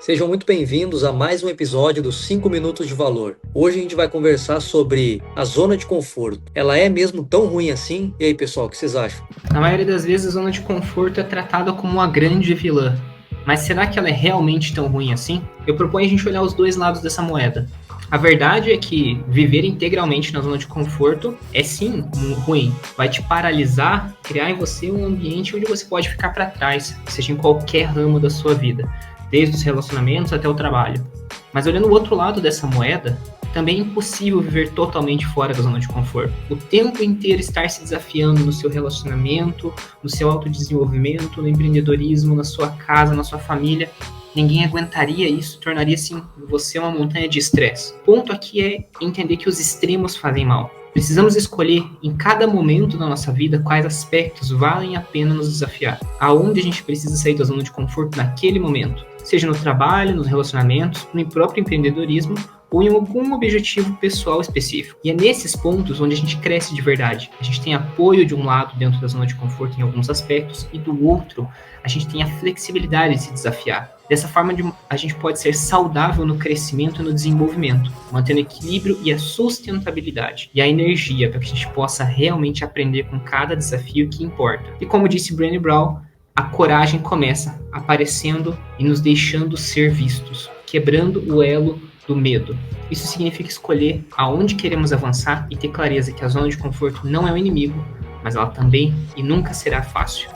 Sejam muito bem-vindos a mais um episódio dos 5 Minutos de Valor. Hoje a gente vai conversar sobre a zona de conforto. Ela é mesmo tão ruim assim? E aí, pessoal, o que vocês acham? Na maioria das vezes, a zona de conforto é tratada como uma grande vilã. Mas será que ela é realmente tão ruim assim? Eu proponho a gente olhar os dois lados dessa moeda. A verdade é que viver integralmente na zona de conforto é sim ruim. Vai te paralisar, criar em você um ambiente onde você pode ficar para trás, seja em qualquer ramo da sua vida, desde os relacionamentos até o trabalho. Mas olhando o outro lado dessa moeda, também é impossível viver totalmente fora da zona de conforto. O tempo inteiro estar se desafiando no seu relacionamento, no seu autodesenvolvimento, no empreendedorismo, na sua casa, na sua família. Ninguém aguentaria isso, tornaria sim você uma montanha de estresse. O ponto aqui é entender que os extremos fazem mal. Precisamos escolher em cada momento da nossa vida quais aspectos valem a pena nos desafiar. Aonde a gente precisa sair da zona de conforto naquele momento. Seja no trabalho, nos relacionamentos, no próprio empreendedorismo ou em algum objetivo pessoal específico. E é nesses pontos onde a gente cresce de verdade. A gente tem apoio de um lado dentro da zona de conforto em alguns aspectos e do outro a gente tem a flexibilidade de se desafiar. Dessa forma a gente pode ser saudável no crescimento e no desenvolvimento, mantendo o equilíbrio e a sustentabilidade e a energia para que a gente possa realmente aprender com cada desafio que importa. E como disse Brené Brown, a coragem começa aparecendo e nos deixando ser vistos, quebrando o elo do medo. Isso significa escolher aonde queremos avançar e ter clareza que a zona de conforto não é o inimigo, mas ela também e nunca será fácil.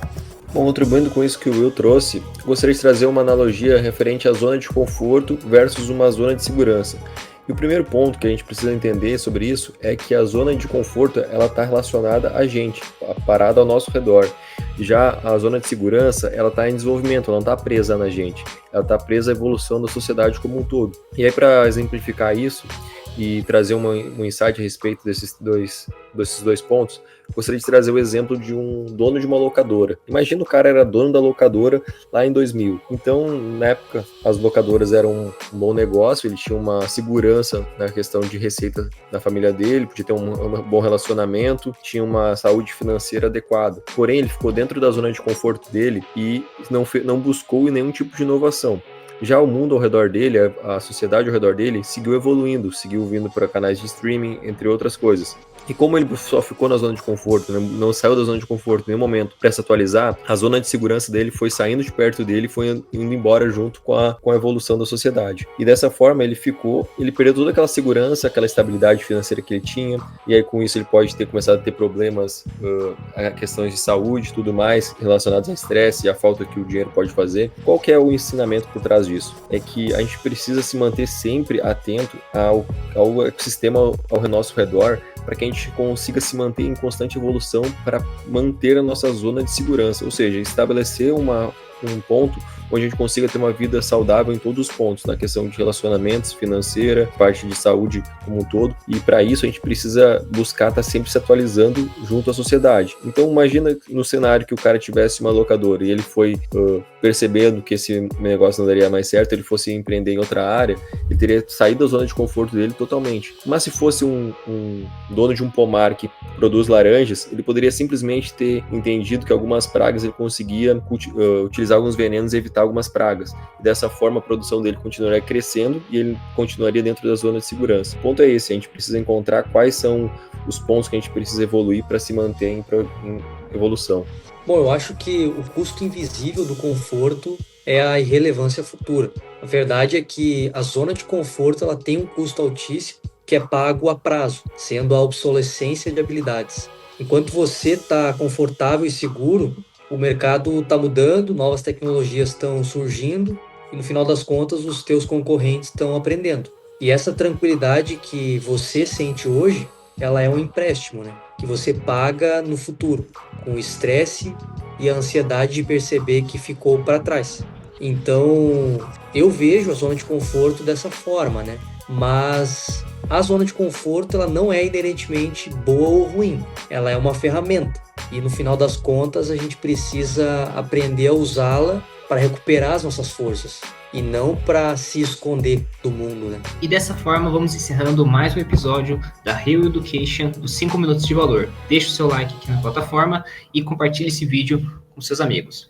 Bom, contribuindo com isso que o Will trouxe, gostaria de trazer uma analogia referente à zona de conforto versus uma zona de segurança. E o primeiro ponto que a gente precisa entender sobre isso é que a zona de conforto ela está relacionada a gente, parada ao nosso redor. Já a zona de segurança, ela está em desenvolvimento, ela não está presa na gente, ela está presa à evolução da sociedade como um todo. E aí, para exemplificar isso e trazer um insight a respeito desses dois pontos, gostaria de trazer o exemplo de um dono de uma locadora. Imagina o cara era dono da locadora lá em 2000. Então, na época, as locadoras eram um bom negócio, ele tinha uma segurança na questão de receita da família dele, podia ter um bom relacionamento, tinha uma saúde financeira adequada. Porém, ele ficou dentro da zona de conforto dele e não buscou nenhum tipo de inovação. Já o mundo ao redor dele, a sociedade ao redor dele, seguiu evoluindo, seguiu vindo para canais de streaming, entre outras coisas. E como ele só ficou na zona de conforto, não saiu da zona de conforto em nenhum momento para se atualizar, a zona de segurança dele foi saindo de perto dele e foi indo embora junto com a evolução da sociedade. E dessa forma ele perdeu toda aquela segurança, aquela estabilidade financeira que ele tinha, e aí com isso ele pode ter começado a ter problemas, questões de saúde e tudo mais, relacionados ao estresse e a falta que o dinheiro pode fazer. Qual que é o ensinamento por trás disso? É que a gente precisa se manter sempre atento ao ecossistema ao nosso redor, para que a gente consiga se manter em constante evolução para manter a nossa zona de segurança, ou seja, estabelecer um ponto onde a gente consiga ter uma vida saudável em todos os pontos, na questão de relacionamentos, financeira, parte de saúde como um todo, e para isso a gente precisa buscar estar sempre se atualizando junto à sociedade. Então imagina no cenário que o cara tivesse uma locadora e ele foi percebendo que esse negócio não daria mais certo, ele fosse empreender em outra área, ele teria saído da zona de conforto dele totalmente. Mas se fosse um dono de um pomar que produz laranjas, ele poderia simplesmente ter entendido que algumas pragas ele conseguia utilizar alguns venenos e evitar algumas pragas. E dessa forma a produção dele continuaria crescendo e ele continuaria dentro da zona de segurança. O ponto é esse, a gente precisa encontrar quais são os pontos que a gente precisa evoluir para se manter em evolução. Bom, eu acho que o custo invisível do conforto é a irrelevância futura. A verdade é que a zona de conforto ela tem um custo altíssimo que é pago a prazo, sendo a obsolescência de habilidades. Enquanto você está confortável e seguro, o mercado está mudando, novas tecnologias estão surgindo e no final das contas os teus concorrentes estão aprendendo. E essa tranquilidade que você sente hoje, ela é um empréstimo, né? Que você paga no futuro, com o estresse e a ansiedade de perceber que ficou para trás. Então, eu vejo a zona de conforto dessa forma, né? Mas a zona de conforto ela não é inerentemente boa ou ruim, ela é uma ferramenta. E no final das contas a gente precisa aprender a usá-la para recuperar as nossas forças e não para se esconder do mundo, né? E dessa forma vamos encerrando mais um episódio da Real Education dos 5 Minutos de Valor. Deixe o seu like aqui na plataforma e compartilhe esse vídeo com seus amigos.